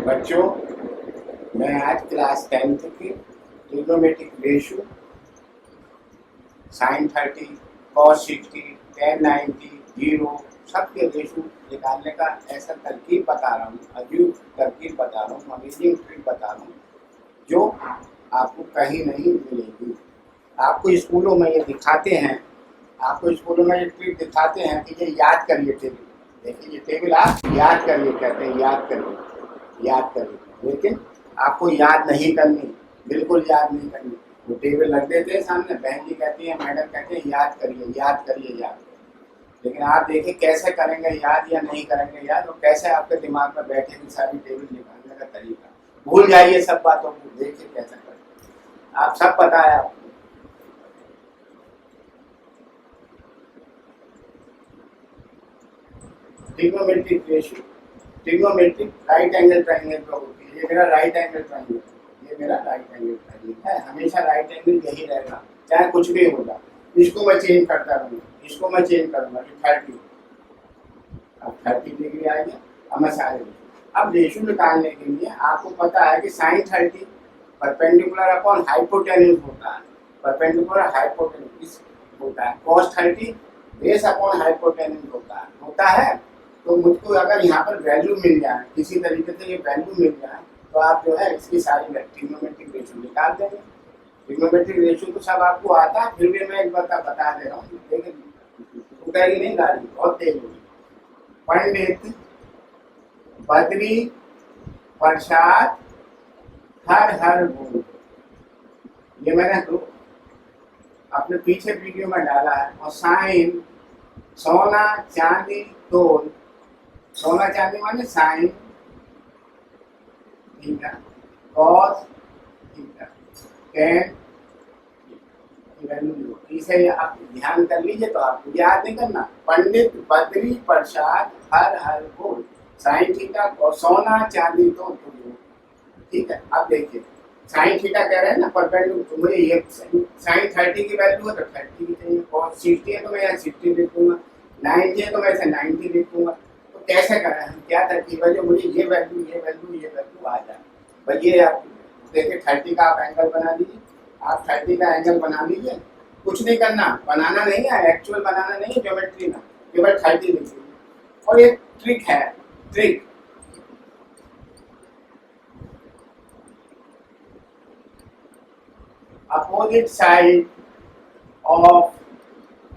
बच्चों, मैं आज क्लास 10th की trigonometric ratio, sine 30, cos 60, tan 90, zero सबके रेशियो निकालने का ऐसा तरकीब बता रहा हूँ, अजीब तरकीब बता रहा हूँ, अमेजिंग ट्रिक बता रहा हूँ जो आपको कहीं नहीं मिलेगी। आपको स्कूलों में ये दिखाते हैं, आपको स्कूलों में ये ट्रिक दिखाते हैं कि ये याद करिए टेबल। देखिए ये टेबल आप याद करिए, कहते हैं याद करिए, याद करिए, लेकिन आपको याद नहीं करनी, बिल्कुल याद नहीं करनी। वो टेबल रख देते हैं सामने, बहन जी कहती है, मैडम कहते हैं याद करिए, याद करिए, याद। लेकिन आप देखिए कैसे करेंगे याद या नहीं करेंगे याद, और कैसे आपके दिमाग में बैठेगी सारी टेबल निकालने का तरीका। भूल जाइए सब बातों को, देखिए कैसे करें, आप सब पता है आपको। Trigonometric ratio, trigonometric right angle triangle पर होती है। ये मेरा राइट एंगल ट्रायंगल, ये मेरा राइट एंगल ट्रायंगल है, हमेशा राइट एंगल यही रहेगा, चाहे कुछ भी होगा। इसको मैं चेंज करता रहूँगा, इसको मैं चेंज करूँगा, ये 30, अब 30 डिग्री आएगा। अब मैं सारे अब रेशियो निकालने के लिए आपको पता है कि साइन 30 परपेंडिकुलर अपॉन हाइपोटेन्यूज होता है, परपेंडिकुलर हाइपोटेन्यूज होता है। कॉस 30 बेस अपॉन हाइपोटेन्यूज होता है। तो मुझको अगर यहाँ पर वैल्यू मिल जाए, किसी तरीके से ये वैल्यू मिल जाए, तो आप जो है इसकी सारी ट्रिग्नोमेट्रिक रेशियो निकाल देंगे। ट्रिग्नोमेट्रिक रेशियो तो सब आपको आता है, फिर भी मैं एक बार बता दे रहा हूँ, लेकिन रुकेगी नहीं गाड़ी, बहुत तेज होगी। पंडित बद्री प्रसाद हर हर बोल, ये मैंने तो अपने पीछे वीडियो में डाला है। और साइन सोना चांदी तोल, सोना चांदी माने sine theta, cos theta, ten value. इसे आप ध्यान कर लीजिए, तो आपको याद नहीं करना। पंडित बद्री प्रसाद हर हर बोल, साइन थीटा और सोना चांदी तो ठीक है। अब देखिए साइन थीटा कह रहे हैं ना परपेंडिकुलर, तो मुझे ये साइन 30 की वैल्यू है तो 30 की चाहिए, कॉस 60 है तो मैं यहाँ 60 लिख दूंगा, 90 है तो मैं इसे 90 लिख दूंगा। तो कैसे करें हम, क्या तरकीब है जो मुझे ये वैल्यू ये वैल्यू ये वैल्यू आ जाए। भाई ये आप देखिए 30 का आप एंगल बना लीजिए, आप 30 का एंगल बना लीजिए, कुछ नहीं करना, बनाना नहीं है, एक्चुअल बनाना नहीं है ज्योमेट्री में, केवल 30 लिख लीजिए। और एक ट्रिक है, trick opposite side of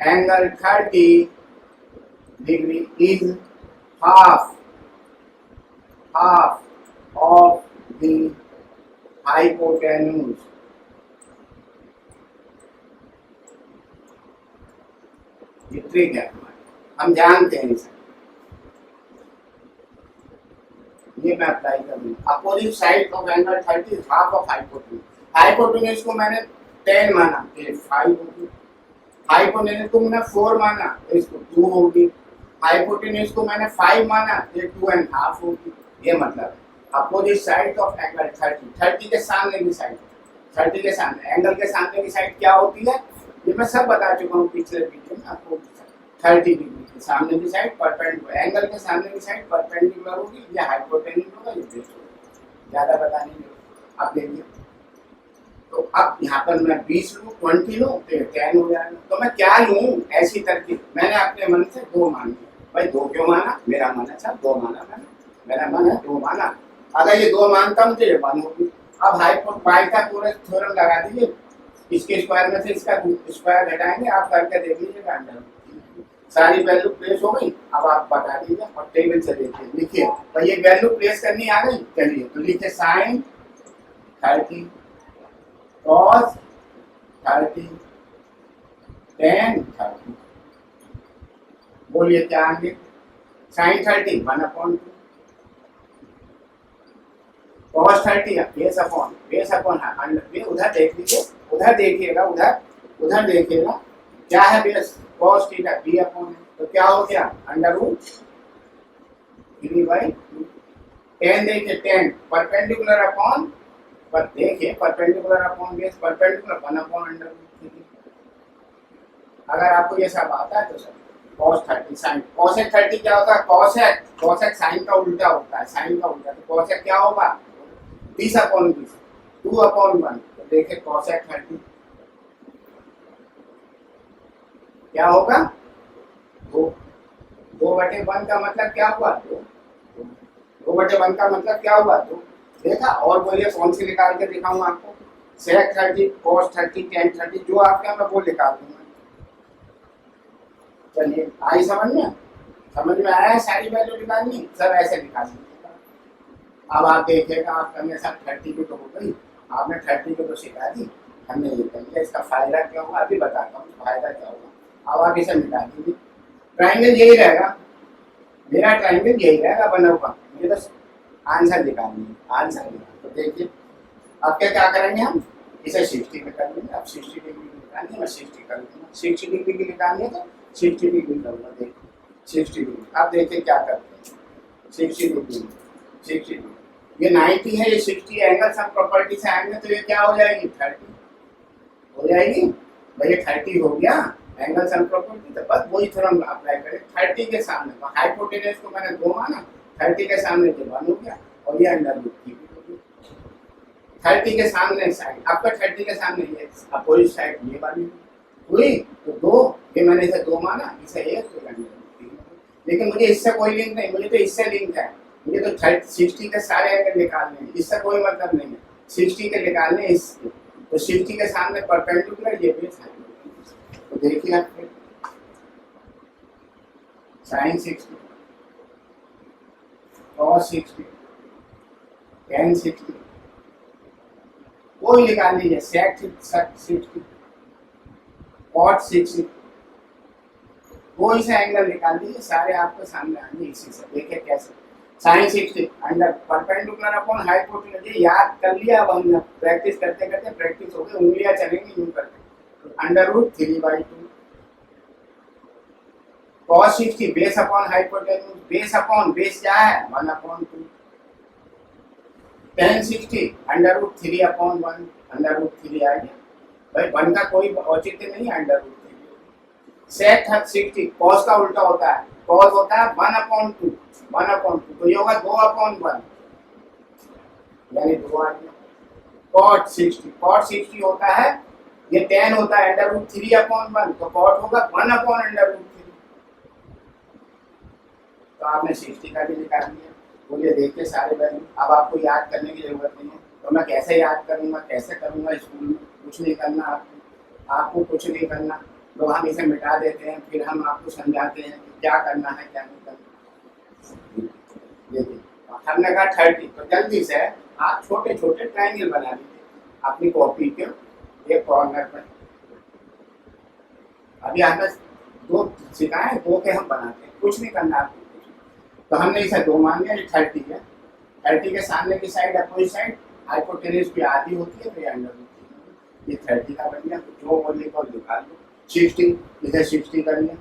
angle 30 degree is half of the hypotenuse। ये ट्रिक है हम जानते हैं इसे, ये मैं अप्लाई करूंगा। Opposite side of angle 30 is half of hypotenuse. Hypotenuse को मैंने 10 माना, ये 5 होगी। हाइपोटेन्यूज को मैंने 4 माना, तो इसको 2 होगी। हाइपोटेन्यूज को मैंने 5 माना, ये 2.5 होगी। ये मतलब है अपोजिट साइड ऑफ एंगल 30 के सामने की साइड, 30 के सामने एंगल के सामने की साइड क्या होती है, ये मैं सब बता चुका हूँ पिछले वीडियो में आपको। 30 डिग्री के सामने की साइड परपेंडिकुलर, एंगल के सामने की साइड परपेंडिकुलर होगी, ये हाइपोटेन्यूज होगा, ये बेस होगा। ज़्यादा बताने की जरूरत। अब देखिए, तो अब यहाँ पर मैं 20 लूँ, 20 लूँ तो 10 हो जाएगा। तो मैं क्या लूँ, ऐसी तरकीब मैंने अपने मन से 2 मान लिया। भाई 2 क्यों माना, मेरा मन अच्छा 2 माना, मैंने मेरा मन है 2 माना। अगर ये 2 मानता हूँ तो ये 1 होगी। अब पाइथागोरस थ्योरम लगा दीजिए, इसके स्क्वायर में से इसका स्क्वायर घटाएंगे, आप करके देख लीजिएगा, सारी वैल्यू प्लेस हो गई। अब आप बता दीजिए और टेबल से देखिए, लिखिए। तो ये वैल्यू प्लेस करनी आ गई, चलिए तो लिखिए साइन 30 cos 30 tan 30। बोलिए क्या आएंगे, sine 30 1/2, cos 30 base upon under. उधर देख लीजिए, उधर देखिएगा, उधर देखिएगा क्या है base, cos theta b upon है, तो क्या हो गया √3/2। tan देखिए, tan परपेंडिकुलर अपॉन, पर देखिए परपेंडिकुलर अपॉन बेस, परपेंडिकुलर 1/√। अगर आपको ये सब आता है तो सब cos 30 sin cosec 30 क्या होता है? cosec sin का उल्टा होता है, sin का उल्टा। तो cosec क्या होगा? 20/20, 2/1। तो देखिए cosec 30 क्या होगा? 2/1 का मतलब क्या हुआ? 2/1 का मतलब क्या हुआ? 2। देखा? और बोलिए कौन सी निकाल के दिखाऊं आपको? sec 30, cos 30, tan 30, जो आपके मैं वो निकाल दूंगा। चलिए आई समझ में आया? सारी वैल्यू निकालनी, सब ऐसे निकालनी। अब आप देखिएगा, आप हमने सब 30 की तो हो गई, आपने 30 को तो सिखा दी, हमने ये कर लिया। इसका फायदा क्या होगा अभी बताता हूँ, फायदा क्या होगा। अब आप इसे मिटा दीजिए, ट्राइंगल यही रहेगा, मेरा ट्राइंगल यही रहेगा बना हुआ। मुझे बस आंसर निकालनी है, आंसर निकाल। तो देखिए अब क्या करेंगे हम, इसे 60 में कर लेंगे। अब 60 डिग्री की निकालनी है, मैं 60 कर लूँगा। 60 डिग्री की निकालनी है तो 60 डिग्री करूँगा। देखिए 60 डिग्री, अब देखिए क्या करते हैं। 60 डिग्री, 60 डिग्री, ये 90 है, ये 60 एंगल सब प्रॉपर्टी से आएंगे तो ये क्या हो जाएगी? 30 हो जाएगी। भाई 30 हो गया एंगल सम प्रॉपर्टी। तो बस वही थ्योरम अप्लाई करें 30 के सामने। तो हाइपोटेनस को मैंने 2 माना, 30 के सामने ये 1 हो गया और ये अंडर रूट 3 हो गया। 30 के सामने साइड आपका, 30 के सामने ये अपोजिट साइड ये वाली हुई। तो 2, ये मैंने इसे 2 माना, इसे 1, तो अंडर रूट 3। लेकिन मुझे इससे कोई लिंक नहीं, मुझे तो इससे लिंक है। मुझे तो 60 के सारे एंगल निकालने हैं, इससे कोई मतलब नहीं है। 60 के निकालने इसके, तो 60 के सामने परपेंडिकुलर ये बेस है। तो देखिए आप sin 60, cos 60, tan 60, कोई निकाल लीजिए। sec 60, cot 60, कोई सा एंगल निकाल लीजिए, सारे आपके सामने आएंगे इसी से। देखिए कैसे sin 60 under perpendicular upon hypotenuse, ये याद कर लिया। अब हमने प्रैक्टिस करते करते प्रैक्टिस हो गई, उंगलियां चलेंगी यूं करके। तो under root 3/2 cos 60 base upon hypotenuse, base upon base क्या है? 1/2 tan 60 under root 3/1, under root 3 आ गया। भाई 1 का कोई औचित्य नहीं है, अंडर रूट 3। sec 60 cos का उल्टा होता है, cos होता है 1/2, 1/2, तो ये होगा 2/1, यानी 2 आ गया। cot 60 होता है, ये tan होता है अंडर रूट 3/1, तो cot होगा 1/√3। तो आपने 60 का भी निकाल लिया। बोलिए देखिए सारे वैल्यू, अब आपको याद करने की जरूरत नहीं है। तो मैं कैसे याद करूंगा, कैसे करूंगा? स्कूल में कुछ नहीं करना, आपको कुछ नहीं करना। तो हम इसे मिटा देते हैं, फिर हम आपको समझाते हैं कि क्या करना है क्या नहीं करना। देखिए हमने कहा 30, तो जल्दी से आप छोटे छोटे ट्राइंगल बना लीजिए अपनी कॉपी के एक कॉर्नर पर। अभी हमें 2 सिखाए, 2 के हम बनाते हैं, कुछ नहीं करना आपको। तो हमने इसे 2 मान लिया, ये 30 है। 30 के सामने की साइड अपोजिट साइड हाइपोटेनस की आधी होती है, तो ये अंडर रूट 3। ये 30 का बन गया। तो जो बोलिए को निकाल लो। 60 इधर 60 कर लिया,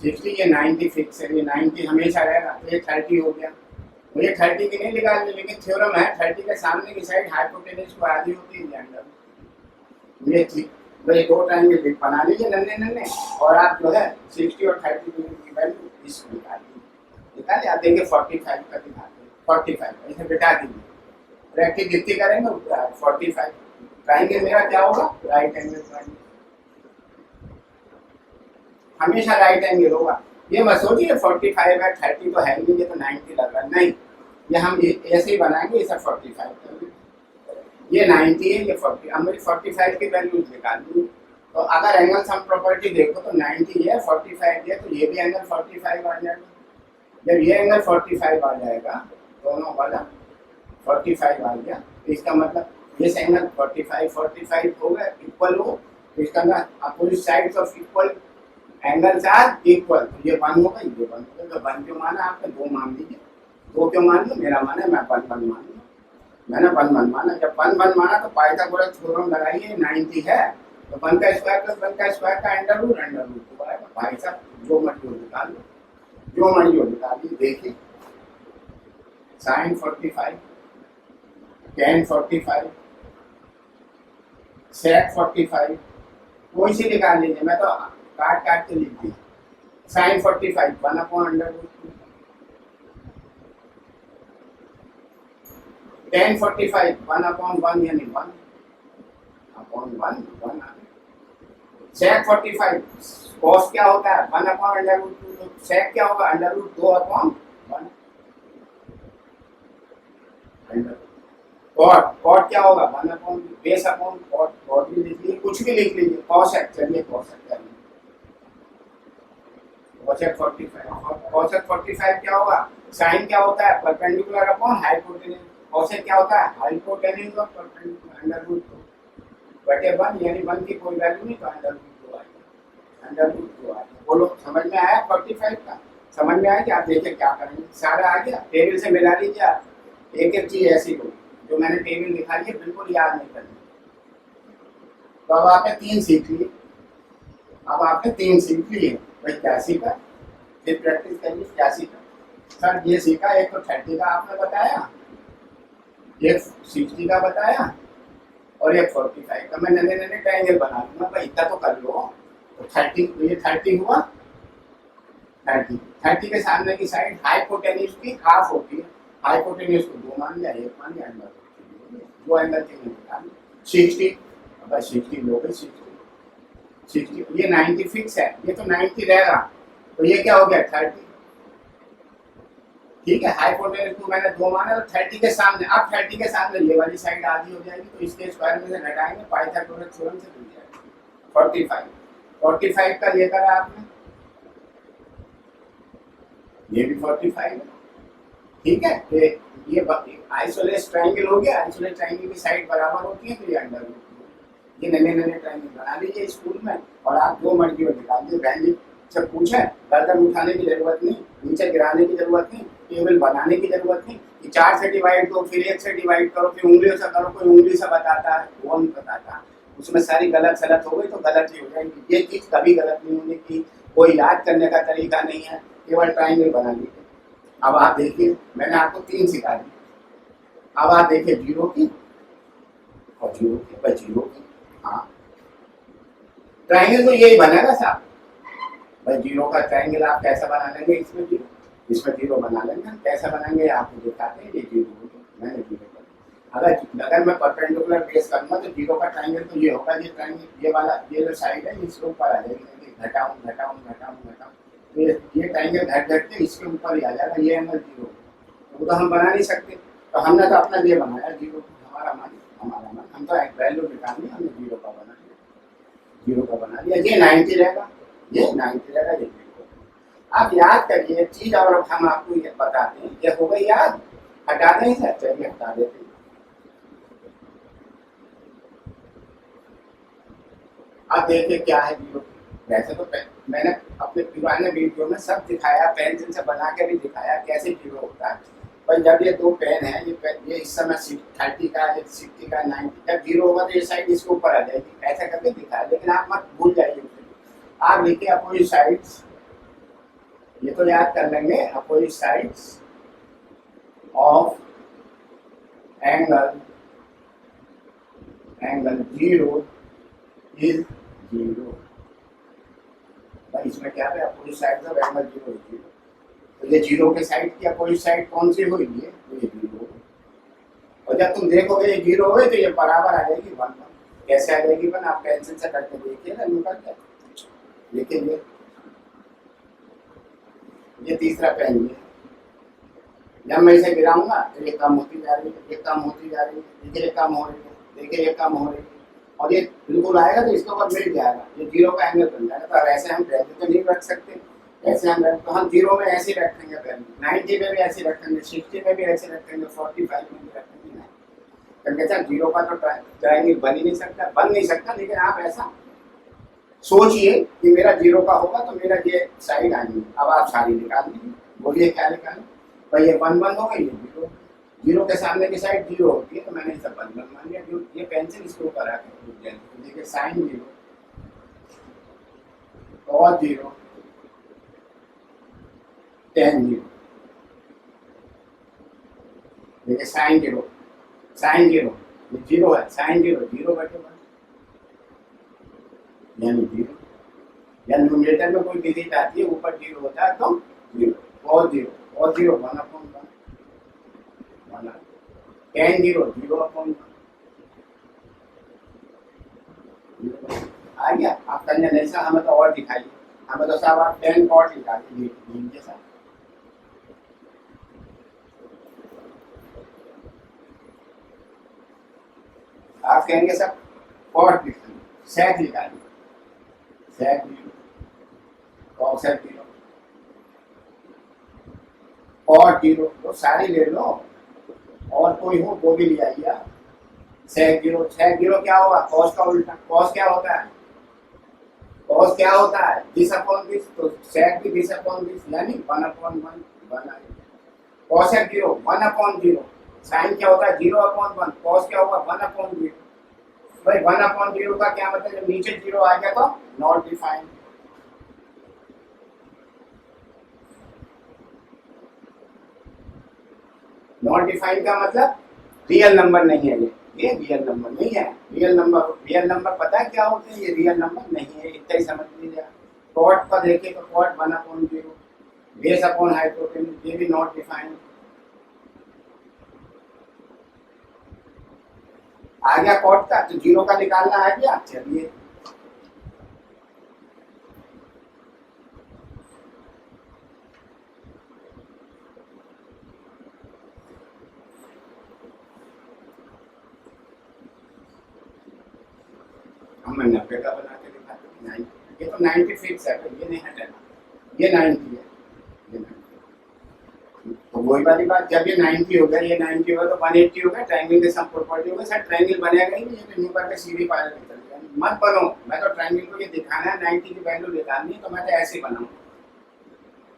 60 ये 90 फिक्स है, ये 90 हमेशा रहेगा। तो ये 30 हो गया। मुझे 30 की नहीं निकालनी, लेकिन थ्योरम है 30 के सामने की साइड हाइपोटेनस को आधी होती है, ये अंडर रूट। ये ठीक, तो ये 2 ट्रायंगल बना लीजिए नन्हे नन्हे, और आप जो है 60 और 30 की वैल्यू इसको निकालिए। निकालिए, आप देंगे 45 का दिखाते हैं। 45 इसे बिठा दीजिए, प्रैक्टिस जितनी करेंगे उतना 45। ट्रायंगल मेरा क्या होगा? राइट एंगल ट्रायंगल, हमेशा राइट एंगल होगा। ये मत सोचिए 45 है, 30 तो है नहीं, ये तो 90 लग रहा है। नहीं, ये हम ऐसे ही बनाएंगे, इसे 45 करेंगे। ये 90 है, ये 40। अब मुझे 45 की वैल्यू निकालनी है। तो अगर एंगल सम प्रॉपर्टी देखो तो 90 है, 45 है, तो ये भी एंगल 45 आ जाएगा। जब ये एंगल 45 आ जाएगा, दोनों वाला 45 आ गया, तो इसका मतलब ये एंगल 45 हो गया, इक्वल हो। तो इसका opposite sides of equal angles are equal. तो ये 1 होगा, ये 1 होगा। तो 1 क्यों माना आपने? 2 मान लीजिए। 2 क्यों मान लिया? मेरा माना मैं 1 मान लिया, मैंने 1 माना। जब 1 माना तो पाइथागोरस थ्योरम लगाइए, 90 है तो 1 का स्क्वायर प्लस 1 का स्क्वायर का अंडर रूट तो आएगा। भाई साहब जो मर्जी निकाल लो, जो मर्जी निकाल लीजिए। देखिए sin 45, tan 45, sec 45, कोई सी निकाल लीजिए। मैं तो काट काट के लिख दी, sine 45 1 upon under root 2, tan 45 1 upon 1 यानी 1 अपॉन 1 1 आ गया। सेक 45 कॉस क्या होता है 1 अपॉन अंडर रूट 2, तो सेक क्या होगा under root 2 upon 1 under. Cot cot क्या होगा 1 upon base upon cot, cot भी लिख लीजिए, कुछ भी लिख लीजिए, कॉसेक चलिए कॉसेक कर लीजिए, कॉसेक 45 कॉसेक 45 क्या होगा, साइन क्या होता है परपेंडिकुलर अपॉन हाइपोटेन्यूज, कॉसेक क्या होता है hypotenuse of perpendicular under root 2 बटे 1 यानी 1 की कोई वैल्यू नहीं तो अंडर रूट 2 आएगा, अंडर रूट 2 आएगा। बोलो समझ में आया 45 का, समझ में आया कि आप देखिए क्या करेंगे, सारा आ गया, टेबल से मिला लीजिए आप, एक एक चीज ऐसी होगी जो मैंने टेबल दिखाई है बिल्कुल याद नहीं करनी। तो अब आपने 3 सीख लिए, अब आपने 3 सीख लिए, भाई क्या सीखा, फिर प्रैक्टिस करिए क्या सीखा। सर ये सीखा, एक तो 30 का आपने बताया, एक 60 का बताया और एक 45 का। मैं नन्हे नन्हे ट्रायंगल बना दूंगा, भाई इतना तो कर लो। तो 30 ये 30 हुआ, 30 के सामने की साइड हाइपोटेन्यूज की हाफ होती है, हाइपोटेन्यूज को 2 मान लिया, 1 मान लिया, अंदर दो एंगल के निकाल 60, अब 60 लो गई 60, ये 90 फिक्स है, ये तो 90 रहेगा, तो ये क्या हो गया 30, ठीक है। हाइपोटेन्यूज को मैंने 2 माना तो 30 के सामने, अब 30 के सामने ये वाली साइड आधी हो जाएगी, तो इसके स्क्वायर में से घटाएंगे, पाइथागोरस थ्योरम से मिल जाएगा 45 का ये करा आपने, ये भी 45 है, ठीक है। ये आइसोलेट ट्रायंगल हो गया, आइसोलेट ट्रायंगल की साइड बराबर होती है, तो ये अंडर रूट, ये नन्हे नन्हे ट्रायंगल बना लीजिए स्कूल में, और आप जो मर्जी हो निकाल दीजिए। बहन जी से पूछे, गर्दन उठाने की जरूरत नहीं, नीचे गिराने की जरूरत नहीं, टेबल बनाने की जरूरत नहीं कि 4 से डिवाइड दो, फिर 1 से डिवाइड करो, फिर उंगलियों से करो, कोई उंगली से बताता है, वो नहीं बताता, उसमें सारी गलत सलत हो गई तो गलत ही हो जाएगी। ये चीज कभी गलत नहीं होने की, कोई याद करने का तरीका नहीं है, केवल ट्रायंगल बना लीजिए। अब आप देखिए मैंने आपको 3 सिखा दी, अब आप देखिए 0 की और 0 की, पर 0 की, हाँ ट्रायंगल तो यही बनेगा साहब, भाई 0 का ट्रायंगल आप कैसा बना लेंगे, इसमें 0 बना लेंगे, कैसा बनाएंगे आपको दिखाते हैं, ये 0 मैंने 0 कर, अगर मैं परपेंडिकुलर बेस करूंगा तो 0 का ट्रायंगल तो ये होगा, ये ट्रायंगल ये वाला ये जो साइड है इसके ऊपर आ जाएगी, घटाऊं घटाऊं घटाऊं घटाऊं, ये ट्रायंगल घट घट के इसके ऊपर ही आ जाएगा, ये एंगल 0, वो तो हम बना नहीं सकते, तो हमने तो अपना ये बनाया 0, हमारा मान हम तो एक वैल्यू निकालनी, हमने 0 का बना लिया, 0 का बना लिया, ये 90 रहेगा, ये 90 रहेगा, ये 0। आप याद करिए चीज, और हम आपको ये बताते हैं, ये हो गई याद, हटा दें सर, चलिए हटा देते हैं। अब देखिए क्या है 0, वैसे तो मैंने अपने पुराने वीडियो में सब दिखाया, पेंसिल से बना के भी दिखाया कैसे 0 होता है, पर जब ये 2 पेन है, ये इस समय 30 का, 60 का, 90, जब 0 होगा तो ये साइड इसके ऊपर आ जाएगी, ऐसा करके दिखाया, लेकिन आप मत भूल जाइए, आप लिखिए अपोजिट साइड्स, ये तो याद कर लेंगे, opposite sides of angle 0 is 0, इसमें क्या है opposite side of angle 0 is 0, तो ये 0 के साइड की अपोजिट साइड कौन सी हुई है, तो ये 0, और जब तुम देखोगे ये 0 हुए तो ये बराबर आ जाएगी 1, कैसे आ जाएगी 1, आप पेंसिल से करके देखिए ना, निकल जाए, देखिए ये तीसरा पेन है, जब मैं इसे गिराऊंगा तो ये कम होती जा रही है, ये कम होती जा रही है, देखिए ये कम हो रही है, देखिए ये कम हो रही है, और ये बिल्कुल आएगा तो इसके ऊपर मिल जाएगा, ये 0 का एंगल बन जाएगा। तो ऐसे हम वैल्यू तो नहीं रख सकते, ऐसे हम तो हम 0 में ऐसे रखेंगे वैल्यू, 90 में भी ऐसे रखेंगे, 60 में भी ऐसे रखेंगे, 45 में भी रखेंगे, क्योंकि सर 0 का तो ट्रायंगल बन ही नहीं सकता, लेकिन आप ऐसा सोचिए कि मेरा 0 का होगा तो मेरा ये साइड आएंगे, अब आप सारी निकाल लीजिए, बोलिए क्या निकालें, भाई ये 1 1 हो गई, ये 0 के सामने की साइड 0 होती है, तो मैंने इसे 1 1 मान लिया, जो ये पेंसिल इसके ऊपर आके देखिए साइन 0 और 0 tan 0, देखिए साइन 0 ये 0 है, साइन 0 0 बटे 1 यानी 0, या न्यूमरेटर में कोई डिजिट आती है ऊपर जीरो होता है तो जीरो और zero one upon one ten zero zero upon आ गया। आप करने जैसा हमें तो और दिखाइए, हमें तो साहब आप टेन कॉट लिखा दीजिए सर। आप कहेंगे सर कॉट लिख सेक लिखा दीजिए, sec zero cosec zero cot zero, वो सारी ले लो और कोई हो वो भी ले आइए। सेक जीरो क्या होगा, कॉस का उल्टा। कॉस क्या होता है, कॉस क्या होता है दिस अपॉन दिस, तो सेक भी दिस अपॉन दिस यानी वन अपॉन वन वन आएगा। Cosec zero one upon zero, sine क्या होता है जीरो अपॉन वन, कॉस क्या होगा वन अपॉन जीरो। भाई वन अपॉन जीरो का क्या मतलब, जब नीचे जीरो आ गया तो नॉट डिफाइंड। नॉट डिफाइंड का मतलब रियल नंबर नहीं है, ये रियल नंबर नहीं है। रियल नंबर पता है क्या होते हैं, ये रियल नंबर नहीं है, इतना ही समझ लीजिए। कॉट का देखिए तो cot one upon zero, base upon hypotenuse ये भी नॉट डिफाइंड। आ गया कॉट का, तो जीरो का निकालना आ गया। चलिए हम 90 का बना के दिखाते हैं। 90 ये तो 90 फिक्स है, तो ये नहीं हटेगा, ये 90 है, ये 90। तो वही वाली बात, जब ये 90 हो गया, ये 90 हो गया तो 180 हो गया, ट्रायंगल के सम प्रॉपर्टी हो गया। सर ट्रायंगल बनेगा ही नहीं, ये तो न्यू करके सीधी पाया निकल गया। मत बनो, मैं तो ट्रायंगल को ये दिखाना है 90 की वैल्यू निकालनी है, तो मैं तो ऐसे बनाऊंगा,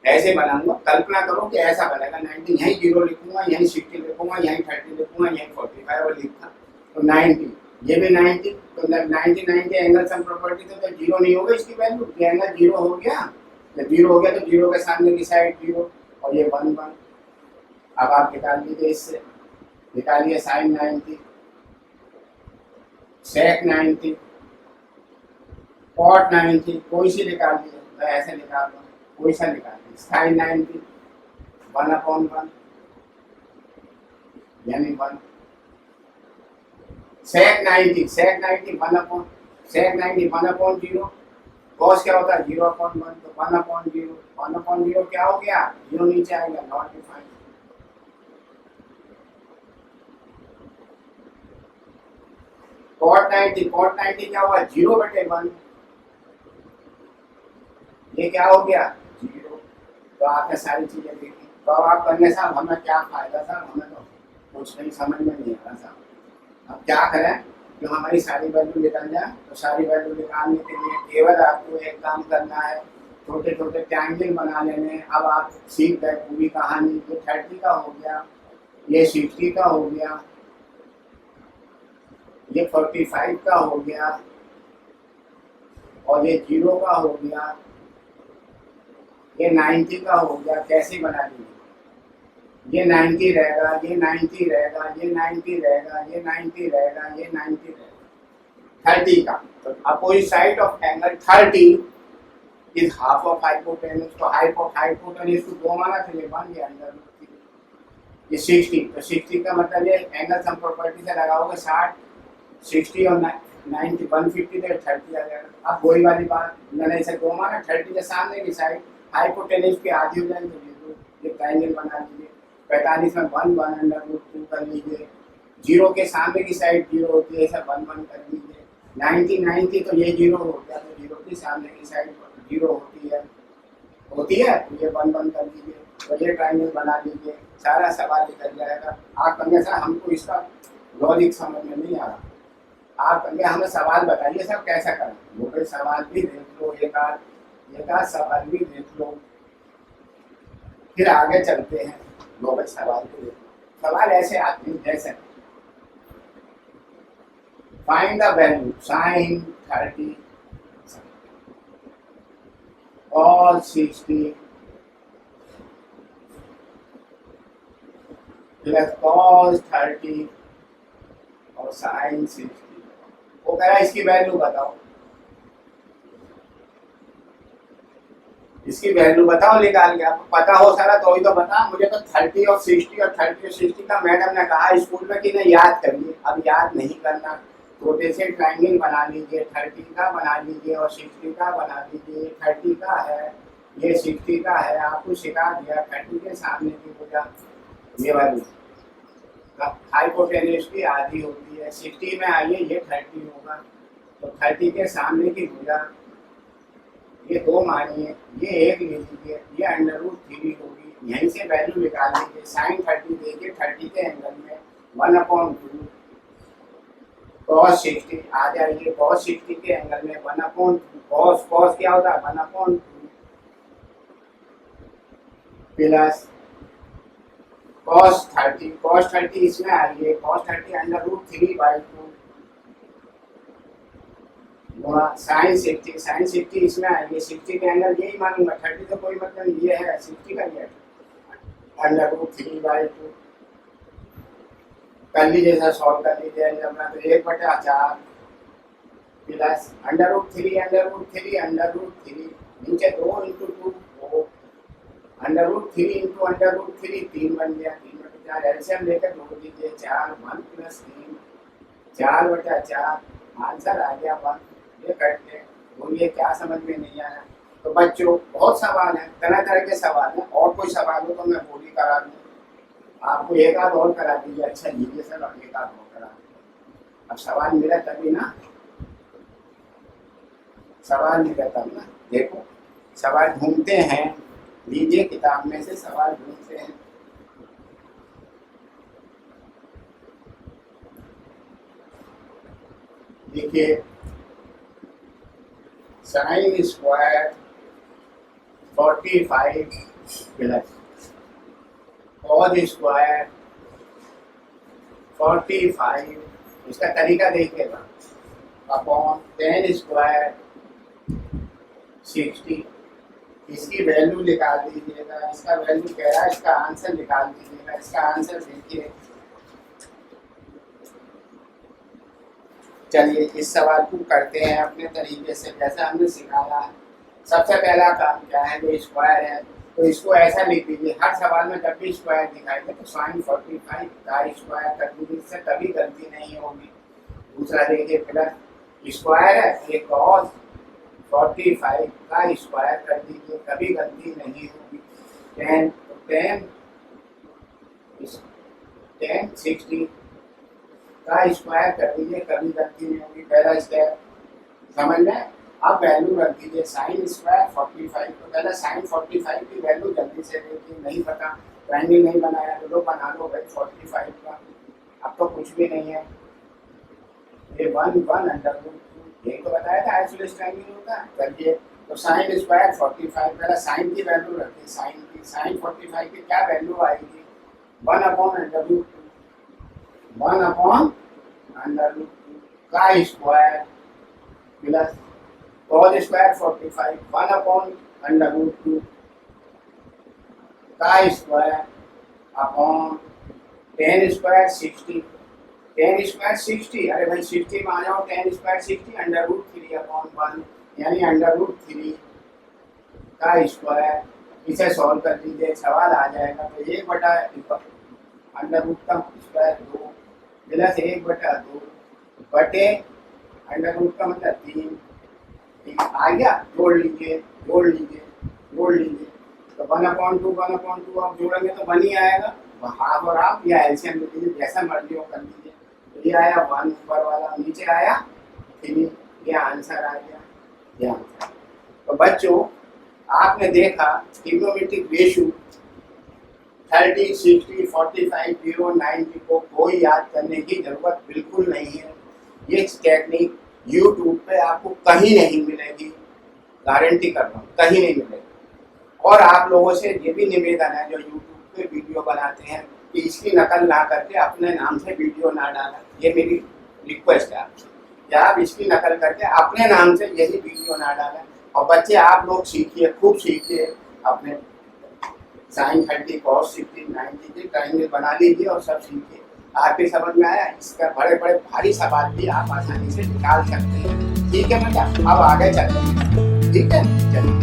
ऐसे बनाऊंगा। कल्पना करो कि ऐसा बनेगा 90, यहीं जीरो लिखूंगा, यहीं 60 लिखूंगा, यहीं 30 लिखूंगा, यहीं 45 और लिखा तो 90, ये भी 90, तो 90 90 एंगल सम प्रॉपर्टी तो जीरो नहीं होगा इसकी वैल्यू, ये एंगल जीरो हो गया, तो जीरो हो गया तो जीरो के सामने की साइड जीरो और ये वन वन। अब आप निकाल लीजिए, इससे निकालिए साइन 90, सेक 90, कॉट 90, कोई सी निकाल लीजिए, मैं ऐसे निकाल दूँ, कोई सा निकाल लीजिए। साइन 90 वन अपॉन वन यानी वन, सेक 90 वन अपॉन जीरो, कॉस क्या होता है जीरो अपॉन वन, तो वन अपॉन जीरो क्या हो गया, जीरो नीचे आएगा, नॉट डिफाइंड। कॉट 90 क्या हुआ जीरो बटे वन, ये क्या हो गया जीरो। तो आपने सारी चीजें देखी, तो अब आप करने साहब हमें क्या फायदा, साहब हमें तो कुछ नहीं समझ में नहीं आ रहा साहब। अब क्या करें, जो हमारी सारी वैल्यू निकल जाए, तो सारी वैल्यू निकालने के लिए केवल आपको एक काम करना है, छोटे छोटे ट्रायंगल बना लेने। अब आप सीख गए पूरी कहानी, ये 30 का हो गया, ये 60 का हो गया, ये 45 का हो गया और ये जीरो का हो गया, ये 90 का हो गया। कैसे बना लीजिए, ये 90 रहेगा, ये 90 रहेगा, ये 90 रहेगा, ये 90 रहेगा, ये 90 रहेगा 30 का। तो opposite side of angle 30 is half of hypotenuse, तो हाइपोटेन्यूज को दो माना तो ये बन गया अंदर। ये 60, तो 60 का मतलब ये एंगल सम प्रॉपर्टी से लगाओगे 60, 60 और 90 150 तो 30 आ जाएगा। अब वही वाली बात, मैंने इसे दो माना, 30 के सामने की साइड हाइपोटेन्यूज की आधी हो जाएगी, तो ये ट्रायंगल बना लीजिए। 45 में 1 अंडर रूट 2 कर लीजिए, जीरो के सामने की साइड जीरो होती है, ऐसा 1 1 कर लीजिए। 90 तो ये जीरो हो गया, तो जीरो की सामने की साइड जीरो होती है, तो ये 1 1 कर लीजिए, तो ये ट्रायंगल बना लीजिए, सारा सवाल निकल जाएगा। आप कहेंगे सर हमको इसका लॉजिक समझ में नहीं आ रहा, आप कहेंगे हमें सवाल बताइए सर कैसा करें, वो कोई सवाल भी देख लो, एक आध सवाल भी देख लो, फिर आगे चलते हैं। लो भाई सवाल भी देख लो। सवाल ऐसे आते हैं जैसे फाइंड द वैल्यू साइन 30 और 60 प्लस कॉस 30 और साइन 60। वो कह रहा है इसकी वैल्यू बताओ। इसकी वैल्यू बताओ निकाल के, आपको पता हो सारा तो ही तो बता। मुझे तो 30 और 60 और 30 और 60 का मैडम ने कहा स्कूल में कि नहीं याद करिए, अब याद नहीं करना। छोटे से ट्रायंगल बना लीजिए, 30 का बना लीजिए और 60 का बना लीजिए। 30 का है, ये 60 का है, आपको सिखा दिया। 30 के सामने की भुजा ये वाली हाइपोटेन्यूज की आधी होती है। 60 में आइए, ये 30 होगा, तो 30 के सामने की भुजा ये 2 मानिए, ये 1 ले लीजिए, ये √3 होगी। यहीं से वैल्यू निकाल लीजिए। साइन 30 देखिए, 30 के एंगल में 1/2 cos 60 आ जाइए। cos 60 के एंगल में 1/2 cos क्या होता है 1/2 प्लस cos 30 इसमें आइए। cos 30 √3/2 गुणा sin 60 इसमें आएंगे। 60 के एंगल यही मानूंगा, 30 तो कोई मतलब ये है, 60 का ये √3/2 कर लीजिए सर, सॉल्व कर लीजिए। तो 1/4 प्लस √3 नीचे 2 × 2 4 √3 × √3 3 बन गया। 3/4 एलसीएम लेकर जोड़ दीजिए। 4 1 + 3 4/4 आंसर आ गया 1। ये करते बोलिए क्या समझ में नहीं आया? तो बच्चों बहुत सवाल है, तरह तरह के सवाल हैं, और कोई सवाल हो तो मैं बोली करा दूँ आपको। एक आध और करा दीजिए। अच्छा लीजिए सर, और एक आध और करा दीजिए। अब सवाल मिला तभी ना, सवाल मिला तब ना। देखो सवाल ढूंढते हैं, लीजिए किताब में से सवाल ढूंढते हैं। देखिए sine square 45 plus cos square 45, इसका तरीका देखिएगा, अपॉन tan स्क्वायर 60। इसकी वैल्यू निकाल दीजिएगा। इसका वैल्यू कह रहा है, इसका आंसर निकाल दीजिएगा। इसका आंसर देखिए। चलिए इस सवाल को करते हैं अपने तरीके से, जैसे हमने सिखाया है। सबसे पहला काम क्या है, जो स्क्वायर है तो इसको ऐसा लिख दीजिए। हर सवाल में जब भी स्क्वायर दिखाई दे तो साइन 45 का स्क्वायर कर दीजिए, इससे कभी गलती नहीं होगी। दूसरा देखिए प्लस स्क्वायर है, ये कॉस 45 का स्क्वायर कर दीजिए, कभी गलती नहीं होगी। tan 60 का स्क्वायर कर दीजिए, कभी गलती नहीं होगी। पहला स्टेप समझ में। अब वैल्यू रख दीजिए साइन स्क्वायर 45। तो पहले साइन 45 की वैल्यू जल्दी से देखिए, नहीं पता ट्रायंगल नहीं बनाया तो लो बना लो भाई 45 का। अब तो कुछ भी नहीं है, ये 1 √2 यही तो बताया था आइसोलेस ट्रायंगल होता है। चलिए तो साइन स्क्वायर 45, पहले साइन की वैल्यू रखिए। साइन की, साइन 45 की क्या वैल्यू आएगी 1/√2 1/√2 का स्क्वायर प्लस cos स्क्वायर 45 1/√2 का square upon tan square 60। tan square 60, अरे भाई 60 में आ जाओ। tan स्क्वायर 60 √3/1 यानी √3 का स्क्वायर। इसे सॉल्व कर लीजिए, सवाल आ जाएगा। तो 1/√2 का स्क्वायर 2 प्लस 1/2 बटे √2 का मतलब 3 आ गया। जोड़ लीजिए जोड़ लीजिए जोड़ लीजिए, तो 1/2 आप जोड़ेंगे तो 1 ही आएगा। हाफ और हाफ या एलसीएम ले लीजिए, जैसा मर्जी हो कर लीजिए। तो ये आया 1 ऊपर वाला, नीचे आया 3, ये आंसर आ गया, ये आंसर। तो बच्चों आपने देखा ट्रिग्नोमेट्रिक रेशियो 30, 60, 45, 0, 90 को कोई याद करने की जरूरत बिल्कुल नहीं है। ये टेक्निक YouTube पे आपको कहीं नहीं मिलेगी, गारंटी कर रहा हूँ, कहीं नहीं मिलेगी। और आप लोगों से ये भी निवेदन है जो YouTube पे वीडियो बनाते हैं कि इसकी नकल ना करके अपने नाम से वीडियो ना डालें। ये मेरी रिक्वेस्ट है आपसे कि आप इसकी नकल करके अपने नाम से यही वीडियो ना डालें। और बच्चे आप लोग सीखिए, खूब सीखिए। अपने साइन 30 cos 60 90 के ट्रायंगल बना लीजिए और सब सीखिए। आपके समझ में आया? इसका बड़े बड़े भारी सवाल भी आप आसानी से निकाल सकते हैं। ठीक है बेटा, अब आगे चलते हैं। ठीक है, चलिए।